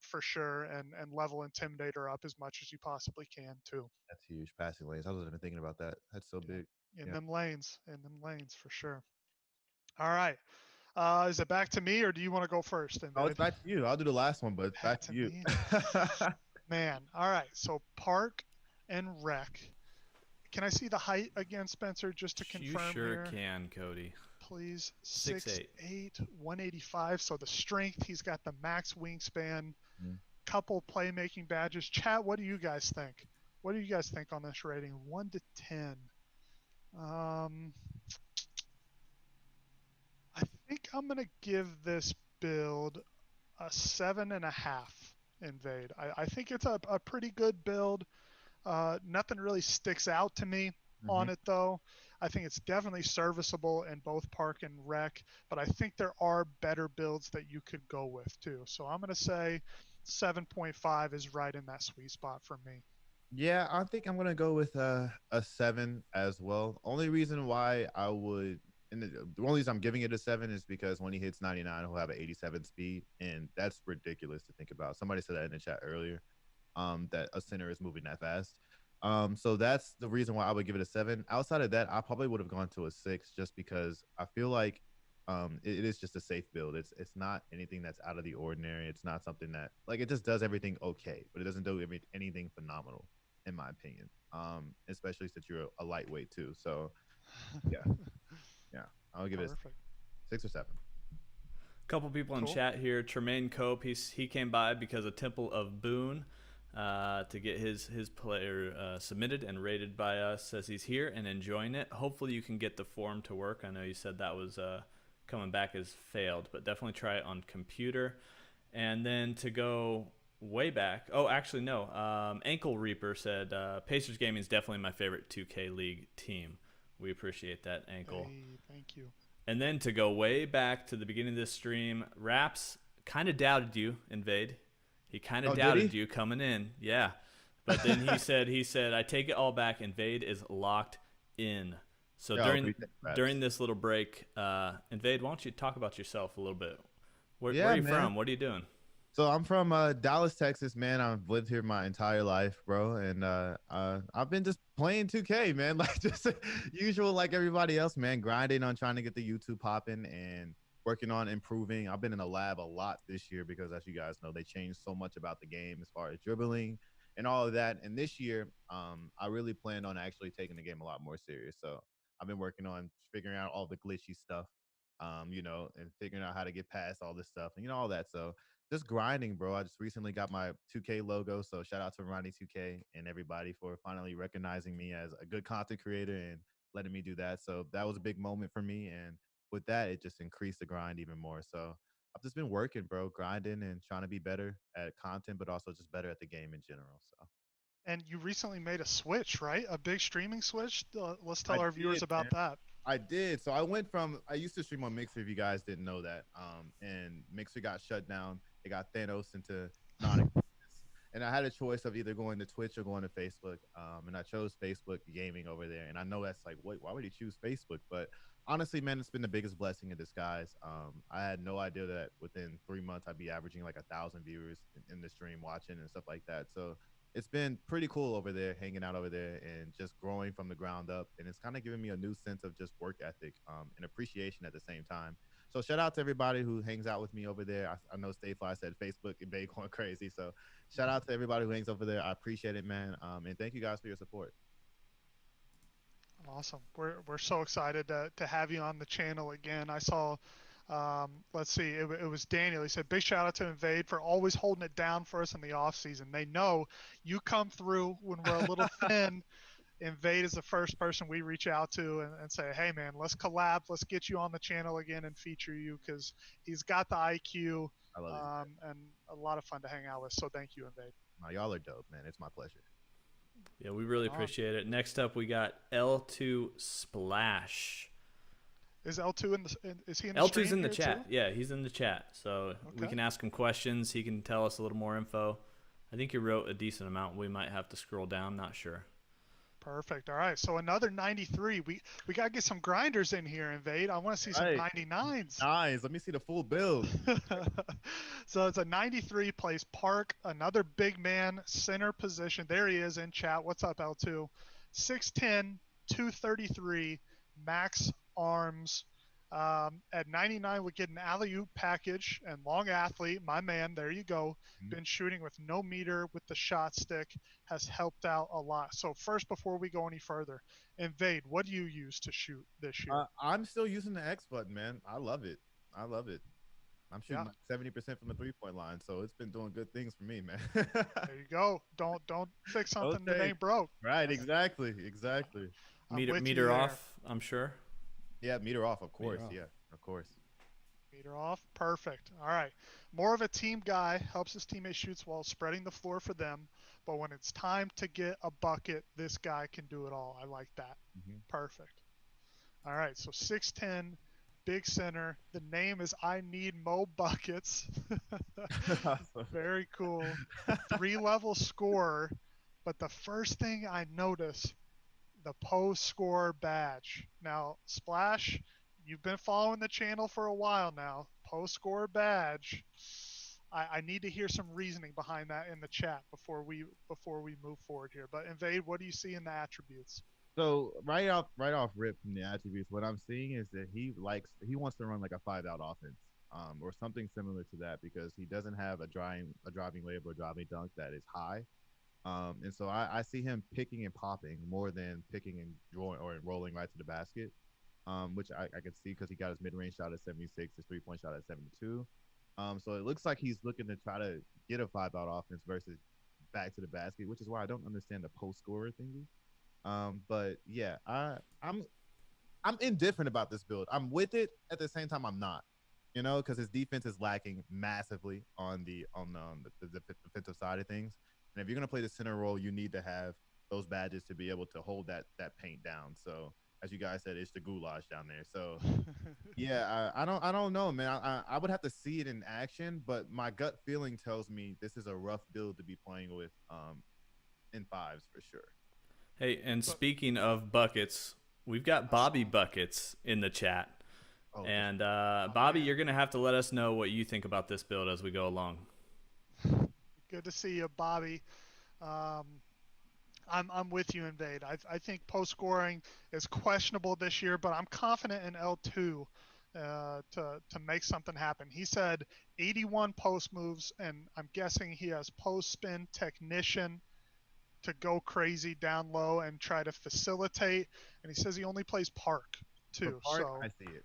for sure, and level intimidator up as much as you possibly can too. That's huge. Passing lanes. I wasn't even thinking about that. That's so Yeah, big. in Yeah. them lanes, for sure. All right. Is it back to me, or do you want to go first, Oh, it's Invade? back to you. I'll do the last one, but it's Back back to to you. me, man. All right. So park and rec. Can I see the height again, Spencer, just to You confirm sure here? can, Cody. Please. 6'8". 6'8", 185. So the strength, he's got the max wingspan. Mhm. Couple playmaking badges. Chat, what do you guys think? What do you guys think on this rating? 1 to 10. Um, I think I'm gonna give this build a 7.5. Invade. I think it's a pretty good build. Nothing really sticks out to me Mhm. on it though. I think it's definitely serviceable in both park and rec, but I think there are better builds that you could go with too. So I'm gonna say 7.5 is right in that sweet spot for me. Yeah, I think I'm gonna go with a 7 as well. Only reason why I would, and the only reason I'm giving it a 7 is because when he hits 99, he'll have an 87 speed, and that's ridiculous to think about. Somebody said that in the chat earlier. That a center is moving that fast. So that's the reason why I would give it a 7. Outside of that, I probably would have gone to a 6 just because I feel like it is just a safe build. It's not anything that's out of the ordinary. It's not something that like it just does everything okay, but it doesn't do anything phenomenal in my opinion. Especially since you're a lightweight too. So yeah, yeah, I'll give it a Perfect. 6 or 7. Couple people in Cool. chat here. Tremaine Cope, he came by because of Temple of Boone to get his player submitted and rated by us. Says he's here and enjoying it. Hopefully you can get the form to work. I know you said that was coming back as failed, but definitely try it on computer. And then to go way back. Oh, actually no. Ankle Reaper said Pacers Gaming is definitely my favorite 2K League team. We appreciate that, Ankle. Hey, thank you. And then to go way back to the beginning of this stream, Raps kind of doubted you, Invade. He kind of Oh, did doubted he? you coming in. Yeah. But then he said, I take it all back. Invade is locked in. So Yeah, during this little break, Invade, why don't you talk about yourself a little bit? Where yeah, are you man. from? What are you doing? So I'm from Dallas, Texas, man. I've lived here my entire life, bro, and I've been just playing 2K, man, like just usual, like everybody else, man. Grinding on trying to get the YouTube popping and working on improving. I've been in the lab a lot this year because, as you guys know, they changed so much about the game as far as dribbling and all of that. And this year, I really planned on actually taking the game a lot more serious. So I've been working on figuring out all the glitchy stuff, and figuring out how to get past all this stuff and all that. So just grinding, bro. I just recently got my 2K logo, so shout out to Ronnie 2K and everybody for finally recognizing me as a good content creator and letting me do that. So that was a big moment for me, and with that, it just increased the grind even more. So I've just been working, bro, grinding and trying to be better at content, but also just better at the game in general. So And you recently made a switch, right? A big streaming switch. Let's I tell our viewers did, man. about that. I did. So I went from I used to stream on Mixer if you guys didn't know that. And Mixer got shut down. It got Thanos into non-existence. And I had a choice of either going to Twitch or going to Facebook. And I chose Facebook gaming over there. And I know that's like, wait, why would you choose Facebook? But honestly, man, it's been the biggest blessing in disguise. I had no idea that within 3 months I'd be averaging like 1,000 viewers in the stream watching and stuff like that. So it's been pretty cool over there, hanging out over there and just growing from the ground up. And it's kind of giving me a new sense of just work ethic and appreciation at the same time. So shout out to everybody who hangs out with me over there. I know Stayfly said Facebook and Bay going crazy. So shout out to everybody who hangs over there. I appreciate it, man. And thank you guys for your support. Awesome. We're so excited to have you on the channel again. I saw, let's see, it was Daniel. He said, big shout out to Invade for always holding it down for us in the off season. They know you come through when we're a little thin. Invade is the first person we reach out to and say, hey man, let's collab. Let's get you on the channel again and feature you because he's got the IQ I love and a lot of fun to hang out with. So thank you, Invade. No, y'all are dope, man. It's my pleasure. Yeah, we really appreciate it. Next up, we got L2 Splash. Is L2 is he in the L2's in the here chat. too? Yeah, he's in the chat. So we can ask him questions. He can tell us a little more info. I think he wrote a decent amount. We might have to scroll down. Not sure. Perfect. All right. So another 93. We got to get some grinders in here, Invade. I want to see some 99s. Nice. Let me see the full build. So it's a 93, plays Park, another big man, center position. There he is in chat. What's up, L2? 6'10", 233, max arms. At 99, we get an alley-oop package and long athlete. My man, there you go. Been shooting with no meter with the shot stick. Has helped out a lot. So first, before we go any further, Invade, what do you use to shoot this year? I'm still using the X button, man. I love it. I love it. I'm shooting like 70% from the 3-point line, so it's been doing good things for me, man. There you go. Don't fix something that ain't broke. Right, exactly. Meter off, I'm sure. Yeah, meter off, of course. Yeah, of course. Meter off, perfect. All right. More of a team guy, helps his teammates shoot while spreading the floor for them. But when it's time to get a bucket, this guy can do it all. I like that. Perfect. All right, so 6'10", big center. The name is I Need Mo Buckets. Very cool. 3-level scorer. But the first thing I notice, the post score badge. Now, Splash, you've been following the channel for a while now. Post score badge. I need to hear some reasoning behind that in the chat before we move forward here. But Invade, what do you see in the attributes? So right off rip from the attributes, what I'm seeing is that he wants to run like a 5-out offense, or something similar to that, because he doesn't have a driving layup or driving dunk that is high. And so I see him picking and popping more than picking and drawing or rolling right to the basket, which I can see because he got his mid-range shot at 76, his 3-point shot at 72. So it looks like he's looking to try to get a 5-out offense versus back to the basket, which is why I don't understand the post scorer thingy. But yeah, I'm indifferent about this build. I'm with it at the same time. I'm not, because his defense is lacking massively on the defensive side of things. And if you're gonna play the center role, you need to have those badges to be able to hold that paint down. So as you guys said, it's the goulash down there. So yeah, I don't know, man. I would have to see it in action, but my gut feeling tells me this is a rough build to be playing with in 5s for sure. Hey, and speaking of buckets, we've got Bobby Buckets in the chat. And Bobby, you're going to have to let us know what you think about this build as we go along. Good to see you, Bobby. I'm with you, Invade. I think post scoring is questionable this year, but I'm confident in L2 to make something happen. He said 81 post moves, and I'm guessing he has post spin technician to go crazy down low and try to facilitate. And he says he only plays Park too. For Park, so I see it.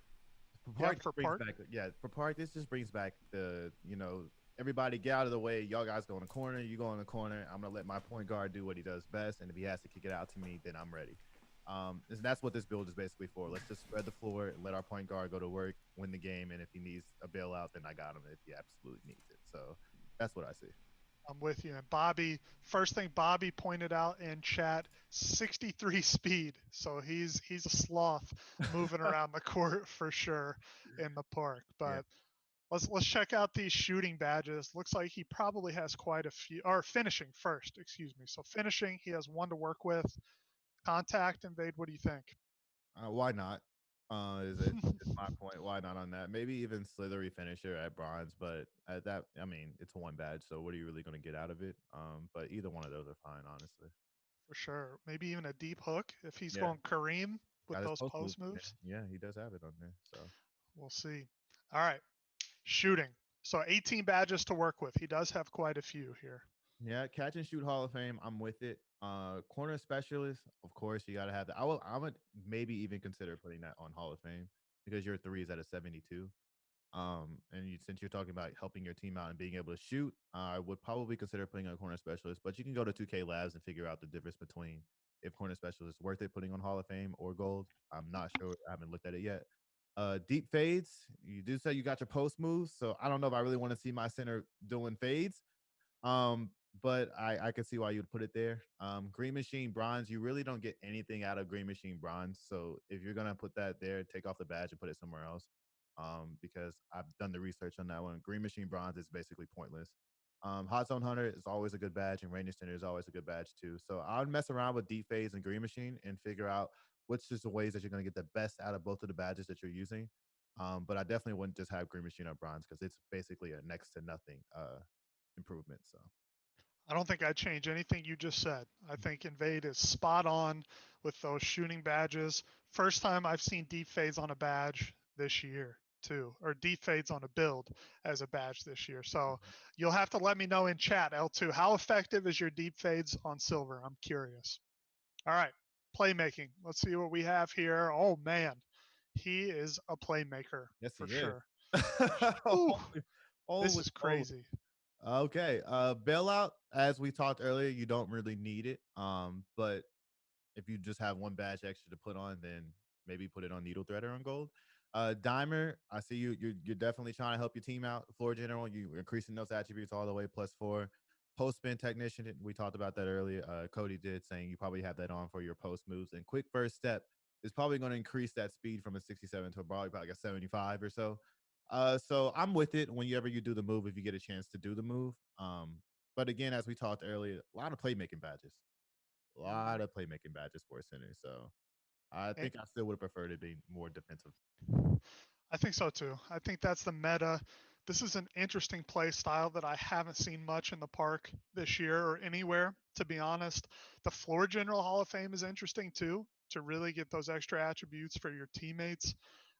For Park, this just brings back the, everybody get out of the way. Y'all guys go in the corner. You go in the corner. I'm going to let my point guard do what he does best. And if he has to kick it out to me, then I'm ready. And that's what this build is basically for. Let's just spread the floor, let our point guard go to work, win the game, and if he needs a bailout, then I got him if he absolutely needs it. So that's what I see. I'm with you. And Bobby, first thing Bobby pointed out in chat, 63 speed. So he's a sloth moving around the court for sure in the park. Yeah. But let's check out these shooting badges. Looks like he probably has quite a few, or finishing first, excuse me. So finishing, he has one to work with. Contact, Invade, what do you think? Why not? Is it? Is my point. Why not on that? Maybe even slithery finisher at bronze, but at that, I mean, it's one badge, so what are you really going to get out of it? But either one of those are fine, honestly. For sure. Maybe even a deep hook if he's Yeah, going Kareem with got his those post move. post moves. Yeah, he does have it on there. So We'll see. All right. Shooting. So 18 badges to work with. He does have quite a few here. yeah, catch and shoot Hall of Fame. I'm with it. Corner specialist, of course, you got to have that. I would maybe even consider putting that on Hall of Fame because your three is at a 72. And since you're talking about helping your team out and being able to shoot, I would probably consider putting on a corner specialist. But you can go to 2K Labs and figure out the difference between if corner specialist is worth it putting on Hall of Fame or gold. I'm not sure. I haven't looked at it yet. Deep fades. You do say you got your post moves, so I don't know if I really want to see my center doing fades. Um, but I can see why you'd put it there. Green Machine Bronze, you really don't get anything out of Green Machine Bronze. So if you're gonna put that there, take off the badge and put it somewhere else. Because I've done the research on that one. Green Machine Bronze is basically pointless. Hot Zone Hunter is always a good badge, and Ranger Center is always a good badge too. So I would mess around with Deep Phase and Green Machine and figure out which is the ways that you're going to get the best out of both of the badges that you're using. But I definitely wouldn't just have Green Machine or Bronze because it's basically a next to nothing improvement. So I don't think I'd change anything you just said. I think Invade is spot on with those shooting badges. First time I've seen deep fades on a badge this year, too, or deep fades on a build as a badge this year. So you'll have to let me know in chat, L2, how effective is your deep fades on silver? I'm curious. All right, playmaking. Let's see what we have here. Oh, man, he is a playmaker yes, he for is. sure. holy, Ooh, this holy, is holy. crazy. Okay. Bailout, as we talked earlier, you don't really need it. But if you just have one badge extra to put on, then maybe put it on Needle Threader on gold. Dimer, I see you. You're definitely trying to help your team out. Floor General, you increasing those attributes all the way +4. Post spin technician, we talked about that earlier. Cody did saying you probably have that on for your post moves. And quick first step is probably going to increase that speed from a 67 to probably about like a 75 or so. So I'm with it whenever you do the move if you get a chance to do the move. But again, as we talked earlier, a lot of playmaking badges, a lot of playmaking badges for a center. So I think I still would have preferred it being more defensive. I think so too. I think that's the meta. This is an interesting play style that I haven't seen much in the park this year or anywhere, to be honest. The Floor General Hall of Fame is interesting too, to really get those extra attributes for your teammates.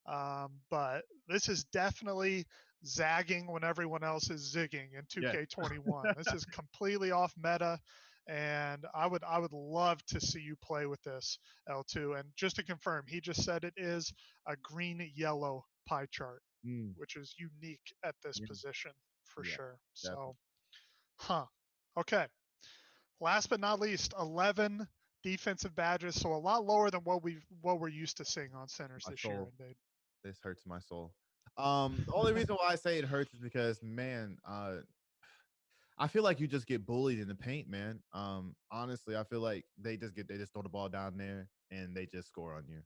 But this is definitely zagging when everyone else is zigging in Yeah. 2K21. This is completely off meta, and I would love to see you play with this L2. And just to confirm, he just said it is a green yellow pie chart, Mm, which is unique at this yeah. position for Yeah. sure. Definitely. So, okay. Last but not least, 11 defensive badges, so a lot lower than what we're used to seeing on centers My this year. soul. Indeed. This hurts my soul. The only reason why I say it hurts is because, man, I feel like you just get bullied in the paint, man. Honestly, I feel like they just throw the ball down there and they just score on you.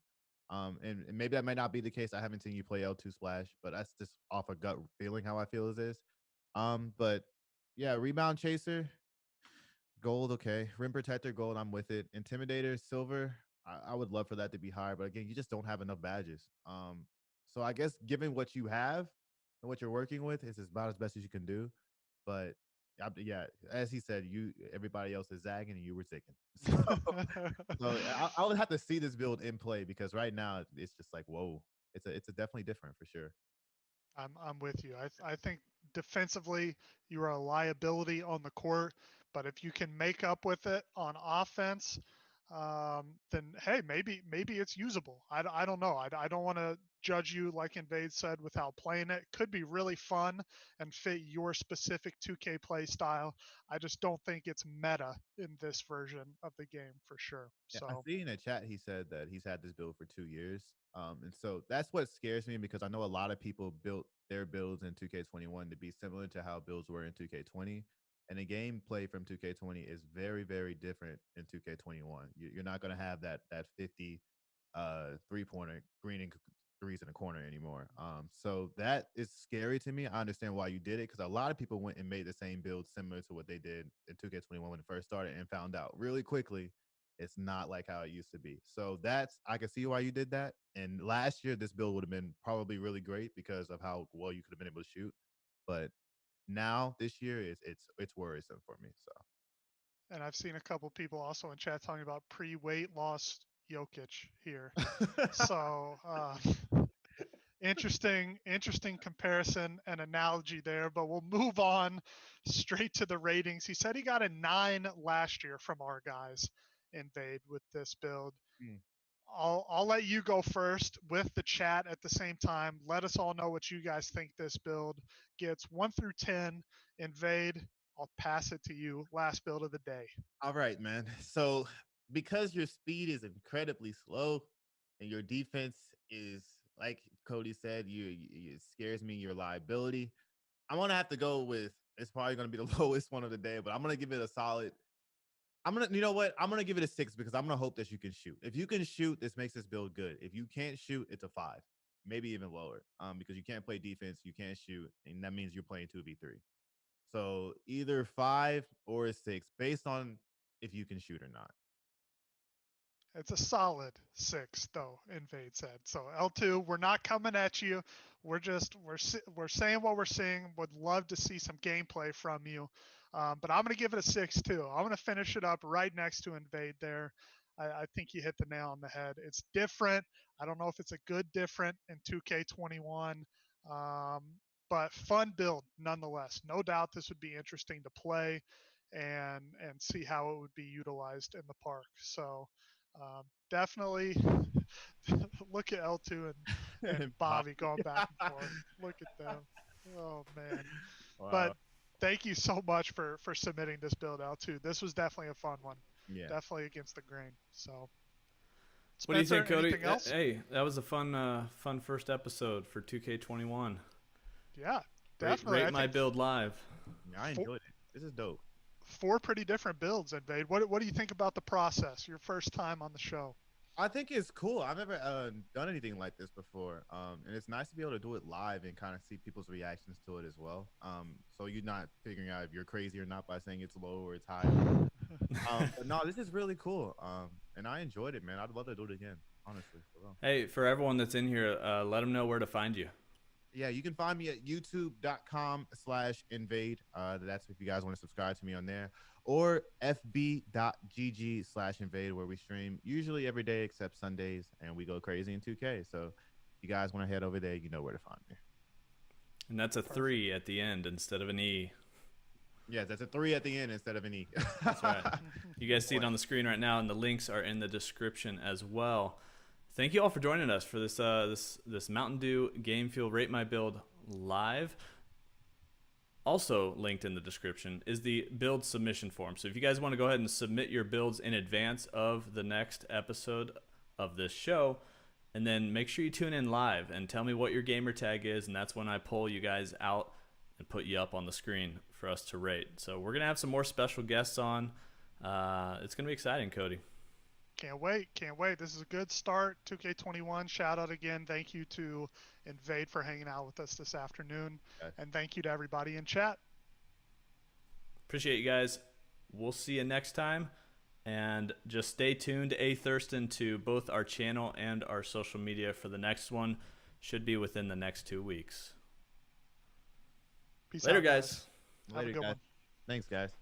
And maybe that might not be the case. I haven't seen you play L2 Splash, but that's just off a gut feeling how I feel is this. But yeah, rebound chaser, gold, okay. Rim protector, gold, I'm with it. Intimidator, silver, I would love for that to be higher, but again, you just don't have enough badges. So I guess given what you have and what you're working with, is about as best as you can do. But yeah, as he said, everybody else is zagging and you were zigging. So I would have to see this build in play because right now it's just like whoa, it's a definitely different for sure. I'm with you. I think defensively you are a liability on the court, but if you can make up with it on offense, then hey, maybe it's usable. I don't know. I don't want to judge you, like Invade said, without playing it. Could be really fun and fit your specific 2K play style. I just don't think it's meta in this version of the game for sure. Yeah, I So see in the chat he said that he's had this build for 2 years. And so that's what scares me because I know a lot of people built their builds in 2K21 to be similar to how builds were in 2K20. And the gameplay from 2K20 is very, very different in 2K21. You're not going to have that 50 3-pointer green and threes in the corner anymore. So that is scary to me. I understand why you did it because a lot of people went and made the same build similar to what they did in 2K21 when it first started and found out really quickly it's not like how it used to be. So that's I can see why you did that. And last year this build would have been probably really great because of how well you could have been able to shoot. But now this year it's worrisome for me. So and I've seen a couple people also in chat talking about pre-weight loss Jokic here. So interesting comparison and analogy there, but we'll move on straight to the ratings. He said he got a 9 last year from our guys Invade with this build. I'll let you go first with the chat at the same time. Let us all know what you guys think this build gets. 1 through 10. Invade, I'll pass it to you. Last build of the day. All right, man. So because your speed is incredibly slow and your defense is like Cody said, it scares me your liability. I'm gonna have to go with it's probably gonna be the lowest one of the day, but I'm gonna give it a solid. You know what? I'm gonna give it a 6 because I'm gonna hope that you can shoot. If you can shoot, this makes this build good. If you can't shoot, it's a 5, maybe even lower. Because you can't play defense, you can't shoot, and that means you're playing 2v3. So either 5 or a 6, based on if you can shoot or not. It's a solid 6, though. Invade said. So L2, we're not coming at you. We're saying what we're seeing. Would love to see some gameplay from you, but I'm gonna give it a 6 too. I'm gonna finish it up right next to Invade there. I think you hit the nail on the head. It's different. I don't know if it's a good different in 2K21, but fun build nonetheless. No doubt this would be interesting to play and see how it would be utilized in the park. So. Definitely look at L2 and Bobby going back and forth. Look at them. Oh man. Wow. But thank you so much for submitting this build, L2. This was definitely a fun one. Yeah. Definitely against the grain. So Spencer, what do you think, Cody? Hey, that was a fun first episode for 2K21. Yeah, definitely. Rate my build live. Yeah, I enjoyed it. This is dope. 4 pretty different builds, Invade. What do you think about the process? Your first time on the show. I think it's cool. I've never done anything like this before, and it's nice to be able to do it live and kind of see people's reactions to it as well. So you're not figuring out if you're crazy or not by saying it's low or it's high. But no, this is really cool, and I enjoyed it, man. I'd love to do it again, honestly. Hey, for everyone that's in here, let them know where to find you. Yeah, you can find me at youtube.com/invade. That's if you guys want to subscribe to me on there. Or fb.gg/invade, where we stream usually every day except Sundays, and we go crazy in 2K. So if you guys want to head over there, you know where to find me. And that's a 3 at the end instead of an E. Yes, that's a 3 at the end instead of an E. That's right. You guys see it on the screen right now, and the links are in the description as well. Thank you all for joining us for this this Mountain Dew Game Fuel Rate My Build live. Also linked in the description is the build submission form. So if you guys want to go ahead and submit your builds in advance of the next episode of this show, and then make sure you tune in live and tell me what your gamer tag is, and that's when I pull you guys out and put you up on the screen for us to rate. So we're gonna have some more special guests on. It's gonna be exciting, Cody. Can't wait. This is a good start. 2K21, shout out again. Thank you to Invade for hanging out with us this afternoon. Okay. And thank you to everybody in chat. Appreciate you guys. We'll see you next time. And just stay tuned, A. Thurston, to both our channel and our social media for the next one. Should be within the next 2 weeks. Peace Later, out, guys. Have a good one. Thanks, guys.